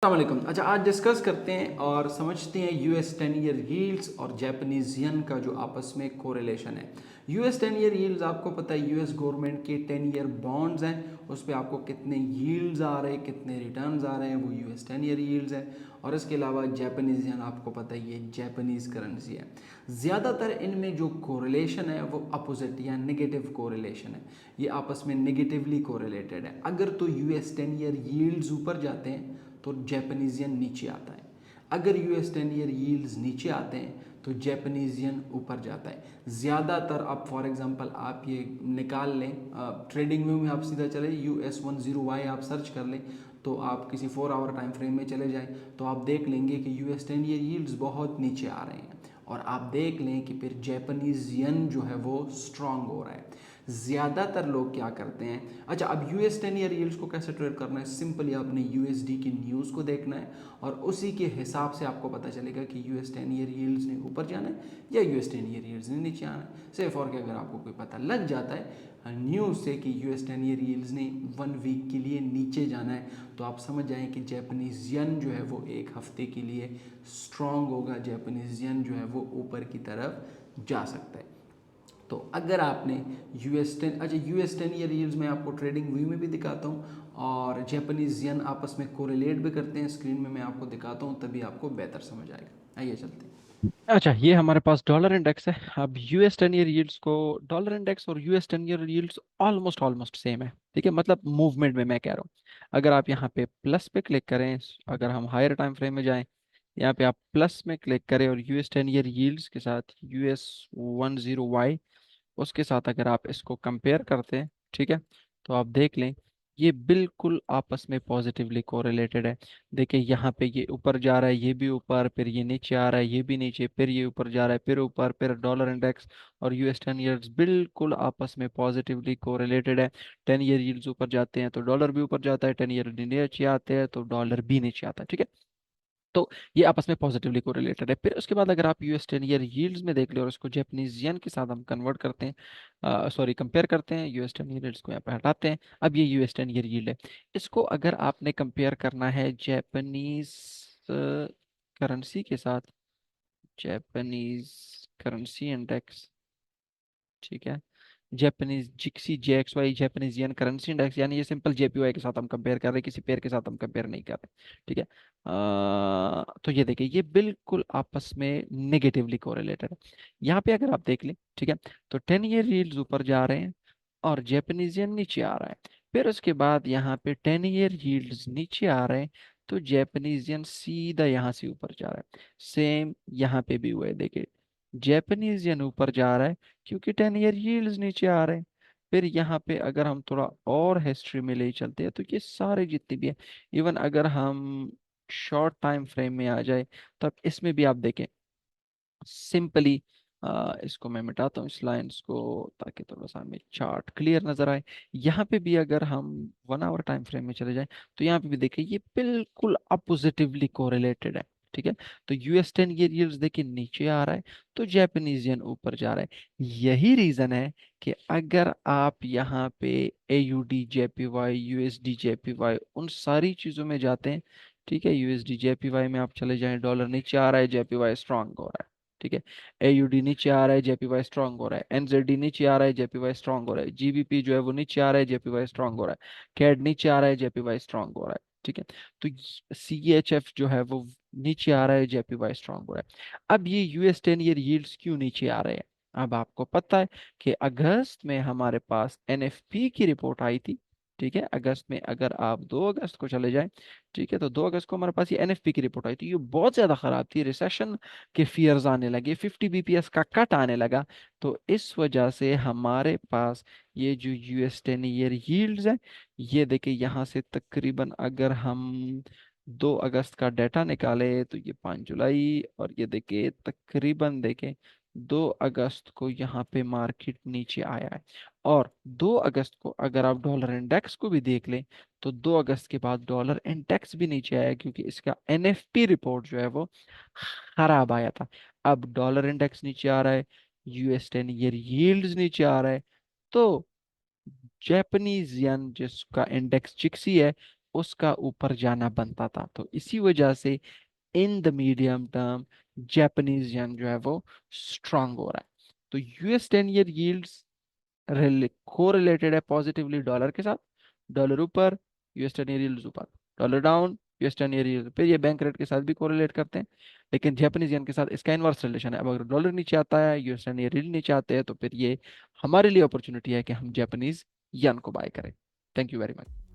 अस्सलामुअलैकुम। अच्छा, आज डिस्कस करते हैं और समझते हैं यूएस 10 ईयर यील्ड्स और जापानीज यन का जो आपस में कोरिलेशन है। यूएस 10 ईयर यील्ड्स आपको पता है यूएस गवर्नमेंट के 10 ईयर बॉन्ड्स हैं, उस पर आपको कितने यील्ड्स आ रहे हैं, कितने रिटर्न्स आ रहे हैं, वो यूएस 10 ईयर यील्ड्स है। और इसके अलावा जापानीज यन आपको पता है ये जापानीज करेंसी है। ज़्यादातर इनमें जो कोरिलेशन है वो अपोजिट या नेगेटिव कोरिलेशन है, ये आपस में नेगेटिवली कोरिलेटेड है। अगर तो यूएस 10 ईयर यील्ड्स ऊपर जाते हैं तो जैपनीजियन नीचे आता है, अगर यूएस 10 ईयर यील्ड्स नीचे आते हैं तो जैपनीजियन ऊपर जाता है। ज़्यादातर आप फॉर एग्जांपल आप ये निकाल लें, ट्रेडिंग व्यू में आप सीधा चले US10Y आप सर्च कर लें, तो आप किसी 4 आवर टाइम फ्रेम में चले जाएं तो आप देख लेंगे कि यूएस 10 ईयर यील्ड्स बहुत नीचे आ रहे हैं और आप देख लें कि फिर जैपनीज यन जो है वो स्ट्रांग हो रहा है। ज़्यादातर लोग क्या करते हैं, अच्छा अब यूएस 10 ईयर यील्ड्स को कैसे ट्रेड करना है, सिंपली आपने यूएसडी की न्यूज़ को देखना है और उसी के हिसाब से आपको पता चलेगा कि यूएस 10 ईयर यील्ड्स ने ऊपर जाना है या यूएस 10 ईयर यील्ड्स ने नीचे आना है। से फॉर के अगर आपको कोई पता लग जाता है न्यूज़ से कि यूएस 10 ईयर यील्ड्स ने 1 वीक के लिए नीचे जाना है, तो आप समझ जाएं कि जैपनीज यन जो है वो एक हफ्ते के लिए स्ट्रांग होगा, जैपनीज यन जो है वो ऊपर की तरफ जा सकता है। तो अगर आपने यूएस 10 ईयर यील्ड्स में आपको ट्रेडिंग व्यू में भी दिखाता हूँ और जापानीज यन आपस में कोरिलेट भी करते हैं, स्क्रीन में मैं आपको दिखाता हूँ, तभी आपको बेहतर समझ आएगा। आइए चलते हैं। अच्छा, ये हमारे पास डॉलर इंडेक्स है। अब यूएस 10 ईयर यील्ड्स को, डॉलर इंडेक्स और US 10 year yields almost almost same है। ठीक है, मतलब मूवमेंट में मैं कह रहा हूँ। अगर आप यहाँ पे प्लस पे क्लिक करें, अगर हम हायर टाइम फ्रेम में जाएं, यहाँ पे आप प्लस में क्लिक करें और यूएस 10 ईयर यील्ड्स के साथ US10Y उसके साथ अगर आप इसको कंपेयर करते हैं, ठीक है, तो आप देख लें ये बिल्कुल आपस में पॉजिटिवली कोरिलेटेड है। देखिए यहाँ पे ये ऊपर जा रहा है, ये भी ऊपर, फिर ये नीचे आ रहा है, ये भी नीचे, फिर ये ऊपर जा रहा है, फिर ऊपर, फिर डॉलर इंडेक्स और यूएस 10 ईयर्स बिल्कुल आपस में पॉजिटिवली कोरिलेटेड है। 10 ईयर यील्ड्स ऊपर जाते हैं तो डॉलर भी ऊपर जाता है, 10 ईयर नीचे आते हैं तो डॉलर भी नीचे आता है। ठीक है, तो ये आपस में पॉजिटिवली कोरिलेटेड है। फिर उसके बाद अगर आप यूएस 10 ईयर यील्ड्स में देख ले और उसको जापानीज येन के साथ हम कन्वर्ट करते हैं, सॉरी कंपेयर करते हैं, यूएस 10 ईयर यील्ड्स को यहाँ पे हटाते हैं। अब ये यूएस 10 ईयर यील्ड है, इसको अगर आपने कंपेयर करना है जापानीज करेंसी के साथ, जापानीज करेंसी इंडेक्स, ठीक है, जापानीज जिक्सी JXY Japanese yen currency index, यानी ये सिंपल JPY के साथ हम कंपेयर कर रहे हैं, किसी पेयर के साथ हम कंपेयर नहीं कर रहे। ठीक है, तो ये देखिए ये बिल्कुल आपस में नेगेटिवली कोरिलेटेड है। यहाँ पे अगर आप देख लें, ठीक है, तो 10 ईयर यील्ड्स ऊपर जा रहे हैं और जापानीज येन नीचे आ रहा है। फिर उसके बाद यहाँ पे 10 ईयर यील्ड्स नीचे आ रहे हैं तो जापानीज येन सीधा यहाँ से ऊपर जा रहा है। सेम यहाँ पे भी हुआ है, देखिए जापानीज येन ऊपर जा रहा है क्योंकि 10 ईयर यील्ड्स नीचे आ रहे हैं। फिर यहाँ पे अगर हम थोड़ा और हिस्ट्री में ले चलते हैं तो ये सारे जितने भी हैं, इवन अगर हम शॉर्ट टाइम फ्रेम में आ जाए तब इसमें भी आप देखें सिंपली, इसको मैं मिटाता हूँ इस लाइंस को ताकि थोड़ा सा हमें चार्ट क्लियर नजर आए। यहाँ पे भी अगर हम 1 आवर टाइम फ्रेम में चले जाएं तो यहाँ पे भी देखिए ये बिल्कुल अपोजिटिवली कोरिलेटेड है। ठीक है, तो यूएस 10 ईयर यील्ड्स देखिए नीचे आ रहा है तो जापानीज येन ऊपर जा रहा है। यही रीजन है कि अगर आप यहाँ पे AUD JPY USD JPY उन सारी चीजों में जाते हैं, ठीक है, USD JPY में आप चले जाएं, डॉलर नीचे आ रहा है, JPY स्ट्रांग हो रहा है। ठीक है, AUD नीचे आ रहा है, JPY स्ट्रांग हो रहा है, NZD नीचे आ रहा है, JPY स्ट्रांग हो रहा है, GBP जो है वो नीचे आ रहा है, JPY स्ट्रांग हो रहा है, कैड नीचे आ रहा है, JPY स्ट्रांग हो रहा है। ठीक है, तो CHF जो है वो नीचे आ रहा है, JPY स्ट्रांग हो रहा है। अब ये यूएस 10 ईयर यील्ड्स क्यों नीचे आ रहे हैं? अब आपको पता है कि अगस्त में हमारे पास NFP की रिपोर्ट आई थी। ठीक है, अगस्त में अगर आप 2 अगस्त को चले जाएं, ठीक है, तो 2 अगस्त को हमारे पास ये NFP की रिपोर्ट आई थी, ये बहुत ज्यादा खराब थी, रिसेशन के फियर्स आने लगे, 50 BPS का कट आने लगा। तो इस वजह से हमारे पास ये जो यूएस 10 ईयर यील्ड्स है, ये देखिए यहाँ से तकरीबन अगर हम 2 अगस्त का डाटा निकाले तो ये 5 जुलाई, और ये देखिए तकरीबन देखें 2 अगस्त को यहाँ पे मार्केट नीचे आया है। और 2 अगस्त को अगर आप डॉलर इंडेक्स को भी देख लें तो 2 अगस्त के बाद डॉलर इंडेक्स भी नीचे आया क्योंकि इसका NFP रिपोर्ट जो है वो खराब आया था। अब डॉलर इंडेक्स नीचे आ रहा है, यूएस 10 ईयर यील्ड्स नीचे आ रहा है, तो जापानीज यन जिसका इंडेक्स जिक्सी है उसका ऊपर जाना बनता था। तो इसी वजह से in the medium term Japanese yen जो है वो स्ट्रांग हो रहा है। तो यूएस 10 ईयर यील्ड्स कोरिलेटेड है पॉजिटिवली डॉलर के साथ। डॉलर ऊपर, यूएस 10 ईयर यील्ड्स ऊपर। Dollar down, US 10 year yield पे। ये बैंक रेट के साथ भी कोरिलेट करते हैं, लेकिन जापानीज येन के साथ इसका इनवर्स रिलेशन है। अब अगर डॉलर नीचे आता है, यूएस 10 ईयर यील्ड नीचे आते हैं, तो फिर ये हमारे लिए अपॉर्चुनिटी है कि हम जापानीज येन को बाय करें। Thank you very much.